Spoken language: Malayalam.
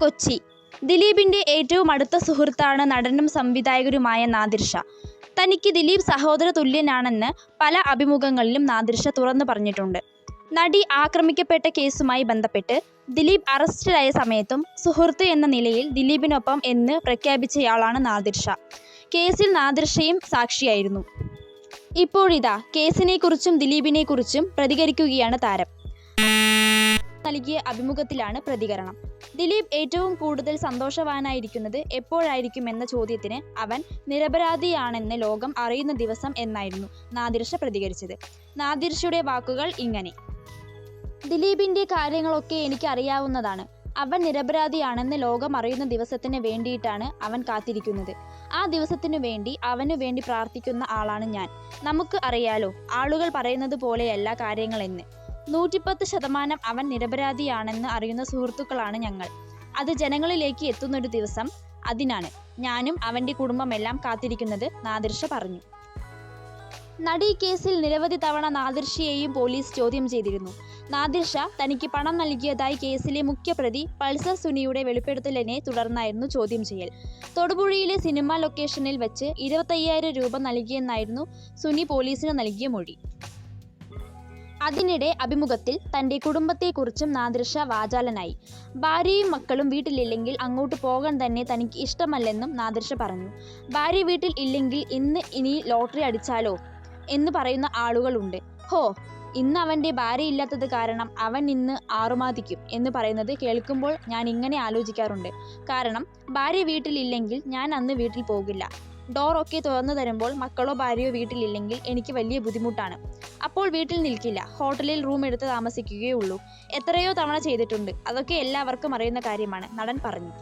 കൊച്ചി. ദിലീപിന്റെ ഏറ്റവും അടുത്ത സുഹൃത്താണ് നടനും സംവിധായകനുമായ നാദിർ ഷാ. തനിക്ക് ദിലീപ് സഹോദര തുല്യനാണെന്ന് പല അഭിമുഖങ്ങളിലും നാദിർ ഷാ തുറന്നു പറഞ്ഞിട്ടുണ്ട്. നടി ആക്രമിക്കപ്പെട്ട കേസുമായി ബന്ധപ്പെട്ട് ദിലീപ് അറസ്റ്റിലായ സമയത്തും സുഹൃത്ത് എന്ന നിലയിൽ ദിലീപിനൊപ്പം എന്ന് പ്രഖ്യാപിച്ചയാളാണ് നാദിർ ഷാ. കേസിൽ നാദിർ ഷയും സാക്ഷിയായിരുന്നു. ഇപ്പോഴിതാ കേസിനെക്കുറിച്ചും ദിലീപിനെക്കുറിച്ചും പ്രതികരിക്കുകയാണ് താരം. നൽകിയ അഭിമുഖത്തിലാണ് പ്രതികരണം. ദിലീപ് ഏറ്റവും കൂടുതൽ സന്തോഷവാനായിരിക്കുന്നത് എപ്പോഴായിരിക്കുമെന്ന ചോദ്യത്തിന് അവൻ നിരപരാധിയാണെന്ന് ലോകം അറിയുന്ന ദിവസം എന്നായിരുന്നു നാദിർ ഷാ പ്രതികരിച്ചത്. നാദിർ ഷയുടെ വാക്കുകൾ ഇങ്ങനെ: ദിലീപിന്റെ കാര്യങ്ങളൊക്കെ എനിക്ക് അറിയാവുന്നതാണ്. അവൻ നിരപരാധിയാണെന്ന് ലോകം അറിയുന്ന ദിവസത്തിന് വേണ്ടിയിട്ടാണ് അവൻ കാത്തിരിക്കുന്നത്. ആ ദിവസത്തിനു വേണ്ടി അവനു വേണ്ടി പ്രാർത്ഥിക്കുന്ന ആളാണ് ഞാൻ. നമുക്ക് അറിയാലോ, ആളുകൾ പറയുന്നത് പോലെയല്ല കാര്യങ്ങളെന്ന്. 110% അവൻ നിരപരാധിയാണെന്ന് അറിയുന്ന സുഹൃത്തുക്കളാണ് ഞങ്ങൾ. അത് ജനങ്ങളിലേക്ക് എത്തുന്നൊരു ദിവസം, അതിനാണ് ഞാനും അവൻ്റെ കുടുംബമെല്ലാം കാത്തിരിക്കുന്നത്, നാദിർ ഷാ പറഞ്ഞു. നടി കേസിൽ നിരവധി തവണ നാദിർ ഷയെയും പോലീസ് ചോദ്യം ചെയ്തിരുന്നു. നാദിർ ഷാ തനിക്ക് പണം നൽകിയതായി കേസിലെ മുഖ്യപ്രതി പൾസർ സുനിയുടെ വെളിപ്പെടുത്തലിനെ തുടർന്നായിരുന്നു ചോദ്യം ചെയ്യൽ. തൊടുപുഴയിലെ സിനിമാ ലൊക്കേഷനിൽ വെച്ച് 25,000 രൂപ നൽകിയെന്നായിരുന്നു സുനി പോലീസിന് നൽകിയ മൊഴി. അതിനിടെ അഭിമുഖത്തിൽ തൻ്റെ കുടുംബത്തെക്കുറിച്ചും നാദിർ ഷാ വാചാലനായി. ഭാര്യയും മക്കളും വീട്ടിലില്ലെങ്കിൽ അങ്ങോട്ട് പോകാൻ തന്നെ തനിക്ക് ഇഷ്ടമല്ലെന്നും നാദിർ ഷാ പറഞ്ഞു. ഭാര്യ വീട്ടിൽ ഇല്ലെങ്കിൽ ഇനി ലോട്ടറി അടിച്ചാലോ എന്ന് പറയുന്ന ആളുകളുണ്ട്. ഹോ, ഇന്ന് അവൻ്റെ ഭാര്യയില്ലാത്തത് കാരണം അവൻ ഇന്ന് ആറുമാദിക്കും എന്ന് പറയുന്നത് കേൾക്കുമ്പോൾ ഞാൻ ഇങ്ങനെ ആലോചിക്കാറുണ്ട്. കാരണം ഭാര്യ വീട്ടിലില്ലെങ്കിൽ ഞാൻ അന്ന് വീട്ടിൽ പോകില്ല. ഡോർ ഒക്കെ തുറന്നു തരുമ്പോൾ മക്കളോ ഭാര്യയോ വീട്ടിലില്ലെങ്കിൽ എനിക്ക് വലിയ ബുദ്ധിമുട്ടാണ്. അപ്പോൾ വീട്ടിൽ നിൽക്കില്ല, ഹോട്ടലിൽ റൂം എടുത്ത് താമസിക്കുകയേ ഉള്ളൂ. എത്രയോ തവണ ചെയ്തിട്ടുണ്ട്. അതൊക്കെ എല്ലാവർക്കും അറിയുന്ന കാര്യമാണ്, നടൻ പറഞ്ഞു.